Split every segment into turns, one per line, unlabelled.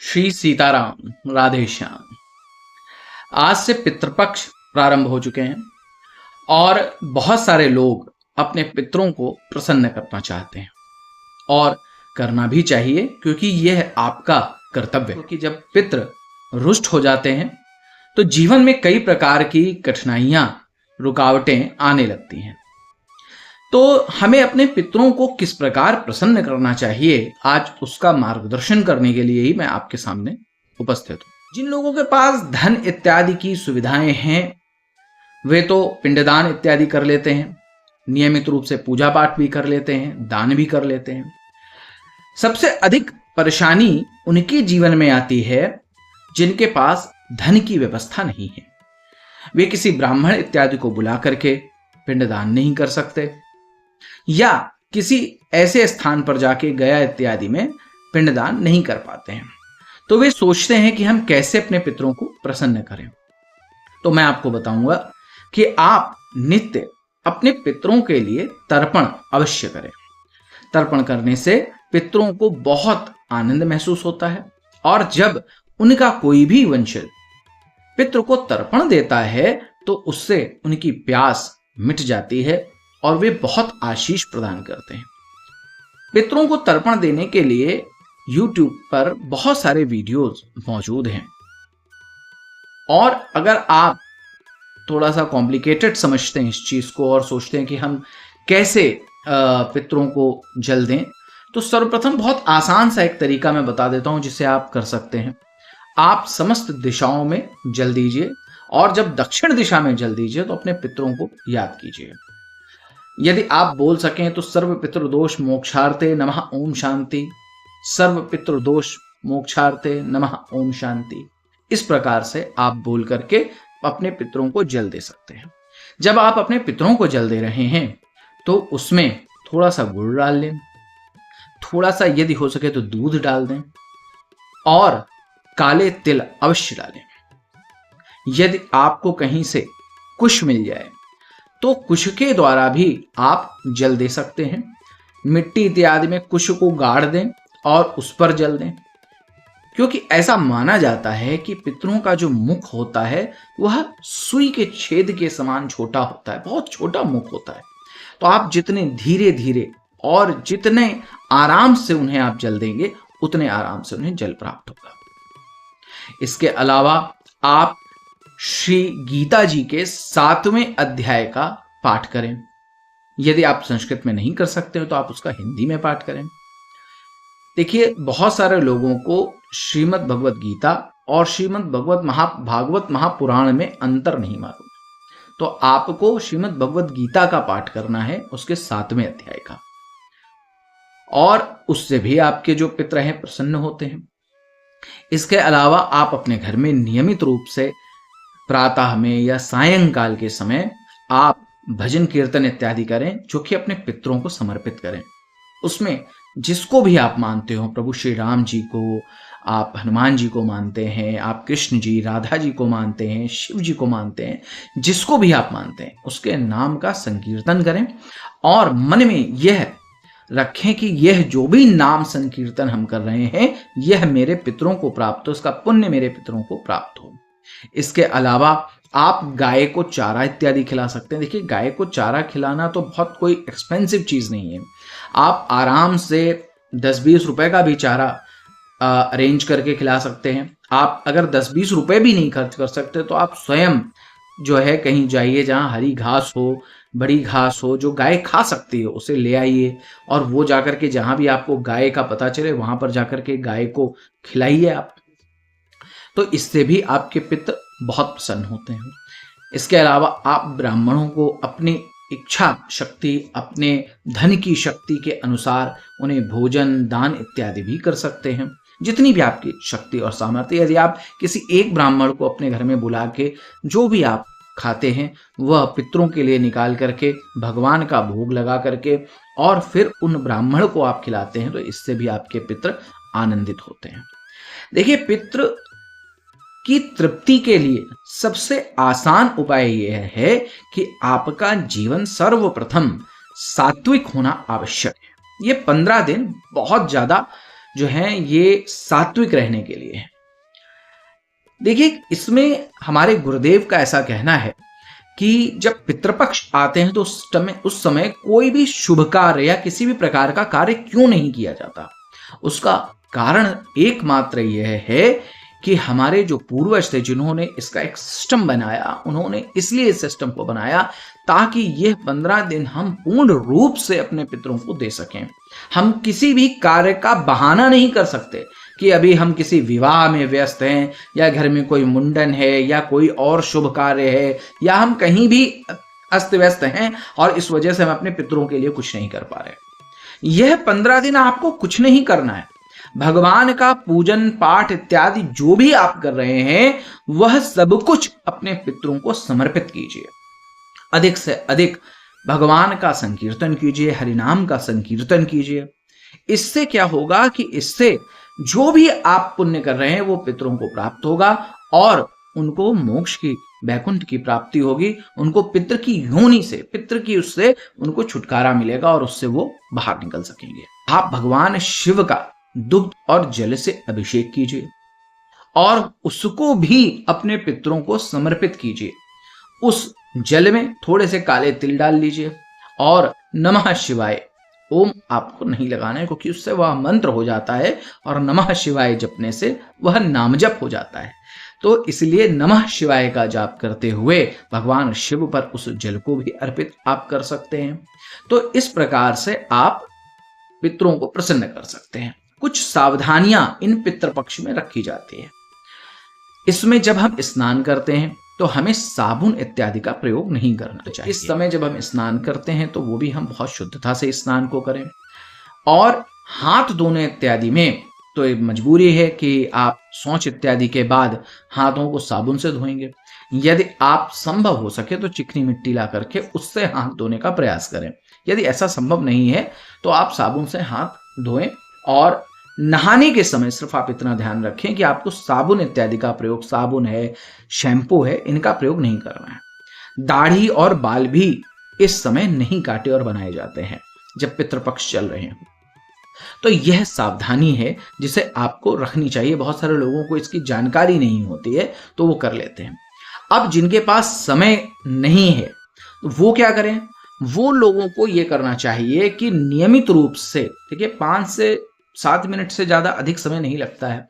श्री सीताराम, राधे श्याम। आज से पितृपक्ष प्रारंभ हो चुके हैं और बहुत सारे लोग अपने पितरों को प्रसन्न करना चाहते हैं और करना भी चाहिए, क्योंकि यह आपका कर्तव्य है। क्योंकि जब पितृ रुष्ट हो जाते हैं तो जीवन में कई प्रकार की कठिनाइयां, रुकावटें आने लगती हैं। तो हमें अपने पितरों को किस प्रकार प्रसन्न करना चाहिए, आज उसका मार्गदर्शन करने के लिए ही मैं आपके सामने उपस्थित हूं। जिन लोगों के पास धन इत्यादि की सुविधाएं हैं वे तो पिंडदान इत्यादि कर लेते हैं, नियमित रूप से पूजा पाठ भी कर लेते हैं, दान भी कर लेते हैं। सबसे अधिक परेशानी उनके जीवन में आती है जिनके पास धन की व्यवस्था नहीं है। वे किसी ब्राह्मण इत्यादि को बुला करके पिंडदान नहीं कर सकते या किसी ऐसे स्थान पर जाके गया इत्यादि में पिंडदान नहीं कर पाते हैं। तो वे सोचते हैं कि हम कैसे अपने पितरों को प्रसन्न करें। तो मैं आपको बताऊंगा कि आप नित्य अपने पितरों के लिए तर्पण अवश्य करें। तर्पण करने से पितरों को बहुत आनंद महसूस होता है और जब उनका कोई भी वंशज पितृ को तर्पण देता है तो उससे उनकी प्यास मिट जाती है और वे बहुत आशीष प्रदान करते हैं। पितरों को तर्पण देने के लिए YouTube पर बहुत सारे वीडियोस मौजूद हैं और अगर आप थोड़ा सा कॉम्प्लिकेटेड समझते हैं इस चीज को और सोचते हैं कि हम कैसे पितरों को जल दें, तो सर्वप्रथम बहुत आसान सा एक तरीका मैं बता देता हूं जिसे आप कर सकते हैं। आप समस्त दिशाओं में जल दीजिए और जब दक्षिण दिशा में जल दीजिए तो अपने पितरों को याद कीजिए। यदि आप बोल सकें तो सर्व पितृदोष मोक्षार्थे नमः ओम शांति, सर्व पितृदोष मोक्षार्थे नमः ओम शांति। इस प्रकार से आप बोल करके अपने पितरों को जल दे सकते हैं। जब आप अपने पितरों को जल दे रहे हैं तो उसमें थोड़ा सा गुड़ डाल लें, थोड़ा सा यदि हो सके तो दूध डाल दें और काले तिल अवश्य डालें। यदि आपको कहीं से कुश मिल जाए तो कुश के द्वारा भी आप जल दे सकते हैं। मिट्टी इत्यादि में कुश को गाड़ दें और उस पर जल दें, क्योंकि ऐसा माना जाता है कि पितरों का जो मुख होता है वह सुई के छेद के समान छोटा होता है, बहुत छोटा मुख होता है। तो आप जितने धीरे धीरे और जितने आराम से उन्हें आप जल देंगे उतने आराम से उन्हें जल प्राप्त होगा। इसके अलावा आप श्री गीता जी के 7वें अध्याय का पाठ करें। यदि आप संस्कृत में नहीं कर सकते हो तो आप उसका हिंदी में पाठ करें। देखिए, बहुत सारे लोगों को श्रीमद् भगवत गीता और श्रीमद् भागवत महापुराण में अंतर नहीं मालूम, तो आपको श्रीमद् भगवत गीता का पाठ करना है, उसके 7वें अध्याय का, और उससे भी आपके जो पितर हैं प्रसन्न होते हैं। इसके अलावा आप अपने घर में नियमित रूप से प्रातः में या सायंकाल के समय आप भजन कीर्तन इत्यादि करें, जो कि अपने पितरों को समर्पित करें। उसमें जिसको भी आप मानते हो, प्रभु श्री राम जी को, आप हनुमान जी को मानते हैं, आप कृष्ण जी राधा जी को मानते हैं, शिव जी को मानते हैं, जिसको भी आप मानते हैं उसके नाम का संकीर्तन करें और मन में यह रखें कि यह जो भी नाम संकीर्तन हम कर रहे हैं यह मेरे पितरों को प्राप्त हो, इसका पुण्य मेरे पितरों को प्राप्त हो। इसके अलावा आप गाय को चारा इत्यादि खिला सकते हैं। देखिए, गाय को चारा खिलाना तो बहुत कोई एक्सपेंसिव चीज नहीं है। आप आराम से 10-20 रुपए का भी चारा अरेंज करके खिला सकते हैं। आप अगर 10-20 रुपए भी नहीं खर्च कर सकते तो आप स्वयं जो है कहीं जाइए जहां हरी घास हो, बड़ी घास हो, जो गाय खा सकती है, उसे ले आइए और वो जाकर के जहां भी आपको गाय का पता चले वहां पर जाकर के गाय को खिलाइए आप। तो इससे भी आपके पितर बहुत प्रसन्न होते हैं। इसके अलावा आप ब्राह्मणों को अपनी इच्छा शक्ति, अपने धन की शक्ति के अनुसार उन्हें भोजन दान इत्यादि भी कर सकते हैं, जितनी भी आपकी शक्ति और सामर्थ्य। यदि आप किसी एक ब्राह्मण को अपने घर में बुला के जो भी आप खाते हैं वह पितरों के लिए निकाल करके भगवान का भोग लगा करके और फिर उन ब्राह्मण को आप खिलाते हैं, तो इससे भी आपके पितर आनंदित होते हैं। देखिए, पितृ की तृप्ति के लिए सबसे आसान उपाय यह है कि आपका जीवन सर्वप्रथम सात्विक होना आवश्यक है। ये 15 दिन बहुत ज्यादा जो हैं ये सात्विक रहने के लिए हैं। देखिए, इसमें हमारे गुरुदेव का ऐसा कहना है कि जब पितृपक्ष आते हैं तो उस समय कोई भी शुभ कार्य या किसी भी प्रकार का कार्य क्यों नहीं किया जाता। उसका कारण एकमात्र यह है कि हमारे जो पूर्वज थे जिन्होंने इसका एक सिस्टम बनाया, उन्होंने इसलिए इस सिस्टम को बनाया ताकि यह 15 दिन हम पूर्ण रूप से अपने पितरों को दे सकें। हम किसी भी कार्य का बहाना नहीं कर सकते कि अभी हम किसी विवाह में व्यस्त हैं या घर में कोई मुंडन है या कोई और शुभ कार्य है या हम कहीं भी अस्त व्यस्त हैं और इस वजह से हम अपने पितरों के लिए कुछ नहीं कर पा रहे। यह 15 दिन आपको कुछ नहीं करना है। भगवान का पूजन पाठ इत्यादि जो भी आप कर रहे हैं वह सब कुछ अपने पितरों को समर्पित कीजिए। अधिक से अधिक भगवान का संकीर्तन कीजिए, हरिनाम का संकीर्तन कीजिए। इससे क्या होगा कि इससे जो भी आप पुण्य कर रहे हैं वो पितरों को प्राप्त होगा और उनको मोक्ष की, वैकुंठ की प्राप्ति होगी। उनको पितृ की योनि से, पितृ की उससे उनको छुटकारा मिलेगा और उससे वो बाहर निकल सकेंगे। आप भगवान शिव का दुग्ध और जल से अभिषेक कीजिए और उसको भी अपने पितरों को समर्पित कीजिए। उस जल में थोड़े से काले तिल डाल लीजिए और नमः शिवाय ओम आपको नहीं लगाना है, क्योंकि उससे वह मंत्र हो जाता है और नमः शिवाय जपने से वह नाम जप हो जाता है। तो इसलिए नमः शिवाय का जाप करते हुए भगवान शिव पर उस जल को भी अर्पित आप कर सकते हैं। तो इस प्रकार से आप पितरों को प्रसन्न कर सकते हैं। कुछ सावधानियां इन पितृपक्ष में रखी जाती है। इसमें जब हम स्नान करते हैं तो हमें साबुन इत्यादि का प्रयोग नहीं करना चाहिए। इस समय जब हम स्नान करते हैं तो वो भी हम बहुत शुद्धता से स्नान को करें और हाथ धोने इत्यादि में तो एक मजबूरी है कि आप शौच इत्यादि के बाद हाथों को साबुन से धोएंगे। यदि आप संभव हो सके तो चिकनी मिट्टी ला करके उससे हाथ धोने का प्रयास करें। यदि ऐसा संभव नहीं है तो आप साबुन से हाथ धोएं और नहाने के समय सिर्फ आप इतना ध्यान रखें कि आपको साबुन इत्यादि का प्रयोग, साबुन है, शैम्पू है, इनका प्रयोग नहीं करना है। दाढ़ी और बाल भी इस समय नहीं काटे और बनाए जाते हैं जब पितृपक्ष चल रहे हैं। तो यह सावधानी है जिसे आपको रखनी चाहिए। बहुत सारे लोगों को इसकी जानकारी नहीं होती है तो वो कर लेते हैं। अब जिनके पास समय नहीं है तो वो क्या करें? वो लोगों को ये करना चाहिए कि नियमित रूप से, देखिए 5 से 7 मिनट से ज्यादा अधिक समय नहीं लगता है,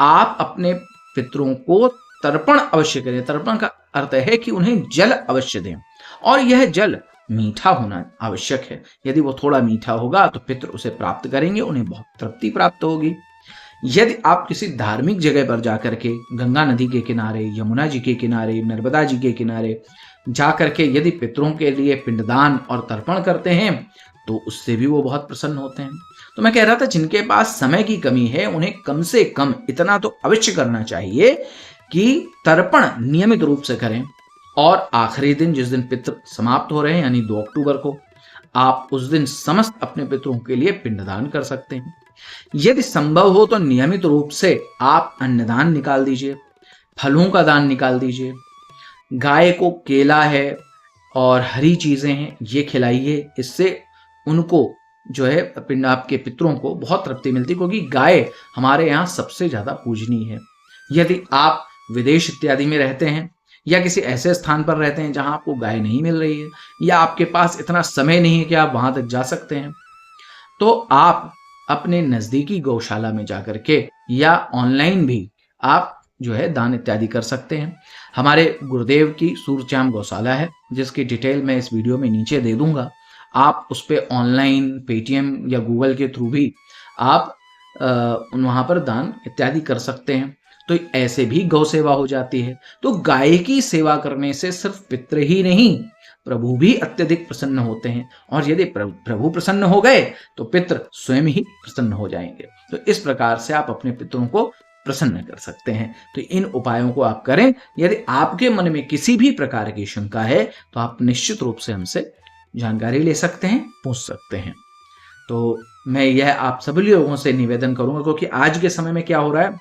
आप अपने पितरों को तर्पण अवश्य करें। तर्पण का अर्थ है कि उन्हें जल अवश्य दें और यह जल मीठा होना आवश्यक है। यदि वो थोड़ा मीठा होगा तो पितृ उसे प्राप्त करेंगे, उन्हें बहुत तृप्ति प्राप्त होगी। यदि आप किसी धार्मिक जगह पर जाकर के गंगा नदी के किनारे, यमुना जी के किनारे, नर्मदा जी के किनारे जाकर के यदि पितरों के लिए पिंडदान और तर्पण करते हैं तो उससे भी वो बहुत प्रसन्न होते हैं। तो मैं कह रहा था जिनके पास समय की कमी है उन्हें कम से कम इतना तो अवश्य करना चाहिए कि तर्पण नियमित रूप से करें और आखिरी दिन जिस दिन पितृ समाप्त हो रहे हैं यानी 2 अक्टूबर को, आप उस दिन समस्त अपने पितरों के लिए पिंडदान कर सकते हैं। यदि संभव हो तो नियमित रूप से आप अन्नदान निकाल दीजिए, फलों का दान निकाल दीजिए। गाय को केला है और हरी चीजें हैं ये खिलाइए। इससे उनको जो है आपके पितरों को बहुत तृप्ति मिलती, क्योंकि गाय हमारे यहाँ सबसे ज्यादा पूजनीय है। यदि आप विदेश इत्यादि में रहते हैं या किसी ऐसे स्थान पर रहते हैं जहां आपको गाय नहीं मिल रही है या आपके पास इतना समय नहीं है कि आप वहां तक जा सकते हैं, तो आप अपने नजदीकी गौशाला में जाकर के या ऑनलाइन भी आप जो है दान इत्यादि कर सकते हैं। हमारे गुरुदेव की सूरचाम गौशाला है जिसकी डिटेल मैं इस वीडियो में नीचे दे दूंगा। आप उस पर ऑनलाइन पेटीएम या गूगल के थ्रू भी आप वहाँ पर दान इत्यादि कर सकते हैं। तो ऐसे भी गौ सेवा हो जाती है। तो गाय की सेवा करने से सिर्फ पितृ ही नहीं प्रभु भी अत्यधिक प्रसन्न होते हैं और यदि प्रभु प्रसन्न हो गए तो पितृ स्वयं ही प्रसन्न हो जाएंगे। तो इस प्रकार से आप अपने पितरों को प्रसन्न कर सकते हैं। तो इन उपायों को आप करें। यदि आपके मन में किसी भी प्रकार की शंका है तो आप निश्चित रूप से हमसे जानकारी ले सकते हैं, पूछ सकते हैं। तो मैं यह आप सभी लोगों से निवेदन करूंगा, क्योंकि आज के समय में क्या हो रहा है,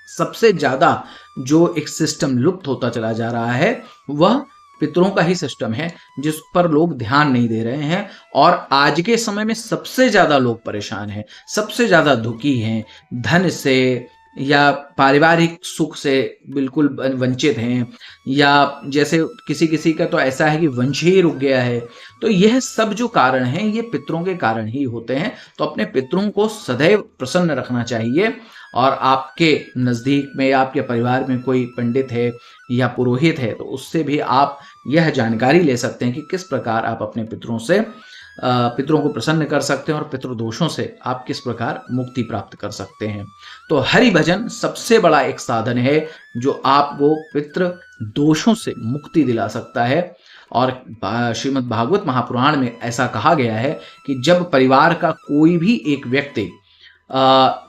सबसे ज्यादा जो एक सिस्टम लुप्त होता चला जा रहा है वह पितरों का ही सिस्टम है जिस पर लोग ध्यान नहीं दे रहे हैं, और आज के समय में सबसे ज्यादा लोग परेशान हैं, सबसे ज्यादा दुखी हैं, धन से या पारिवारिक सुख से बिल्कुल वंचित हैं, या जैसे किसी किसी का तो ऐसा है कि वंश ही रुक गया है। तो यह सब जो कारण हैं ये पितरों के कारण ही होते हैं। तो अपने पितरों को सदैव प्रसन्न रखना चाहिए। और आपके नज़दीक में या आपके परिवार में कोई पंडित है या पुरोहित है तो उससे भी आप यह जानकारी ले सकते हैं कि किस प्रकार आप अपने पितरों को प्रसन्न कर सकते हैं और पितृदोषों से आप किस प्रकार मुक्ति प्राप्त कर सकते हैं। तो हरि भजन सबसे बड़ा एक साधन है जो आपको पितृ दोषों से मुक्ति दिला सकता है। और श्रीमद् भागवत महापुराण में ऐसा कहा गया है कि जब परिवार का कोई भी एक व्यक्ति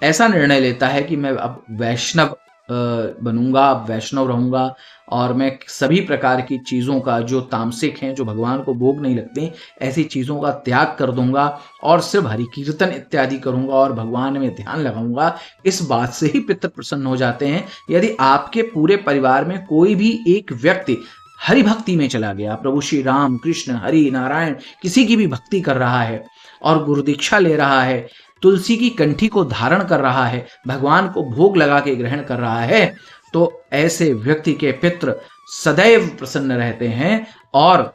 ऐसा निर्णय लेता है कि मैं अब वैष्णव बनूंगा, अब वैष्णव रहूंगा और मैं सभी प्रकार की चीज़ों का जो तामसिक हैं, जो भगवान को भोग नहीं लगती, ऐसी चीज़ों का त्याग कर दूंगा और सिर्फ हरि कीर्तन इत्यादि करूंगा और भगवान में ध्यान लगाऊंगा, इस बात से ही पितर प्रसन्न हो जाते हैं। यदि आपके पूरे परिवार में कोई भी एक व्यक्ति हरि भक्ति में चला गया, प्रभु श्री राम कृष्ण हरि नारायण किसी की भी भक्ति कर रहा है और गुरु दीक्षा ले रहा है, तुलसी की कंठी को धारण कर रहा है, भगवान को भोग लगा के ग्रहण कर रहा है, तो ऐसे व्यक्ति के पितृ सदैव प्रसन्न रहते हैं और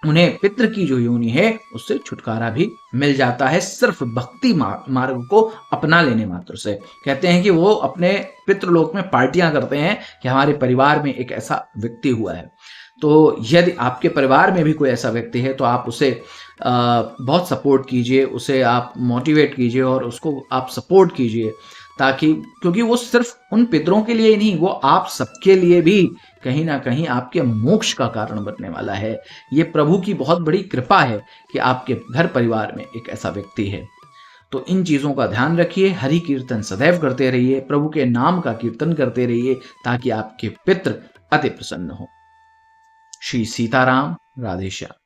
उन्हें पितृ की जो योनि है उससे छुटकारा भी मिल जाता है, सिर्फ भक्ति मार्ग को अपना लेने मात्र से। कहते हैं कि वो अपने पितृलोक में पार्टियां करते हैं कि हमारे परिवार में एक ऐसा व्यक्ति हुआ है। तो यदि आपके परिवार में भी कोई ऐसा व्यक्ति है तो आप उसे बहुत सपोर्ट कीजिए, उसे आप मोटिवेट कीजिए और उसको आप सपोर्ट कीजिए, ताकि क्योंकि वो सिर्फ उन पितरों के लिए ही नहीं, वो आप सबके लिए भी कहीं ना कहीं आपके मोक्ष का कारण बनने वाला है। ये प्रभु की बहुत बड़ी कृपा है कि आपके घर परिवार में एक ऐसा व्यक्ति है। तो इन चीज़ों का ध्यान रखिए, हरि कीर्तन सदैव करते रहिए, प्रभु के नाम का कीर्तन करते रहिए ताकि आपके पितृ अति प्रसन्न हो। श्री सीताराम, राधे श्याम।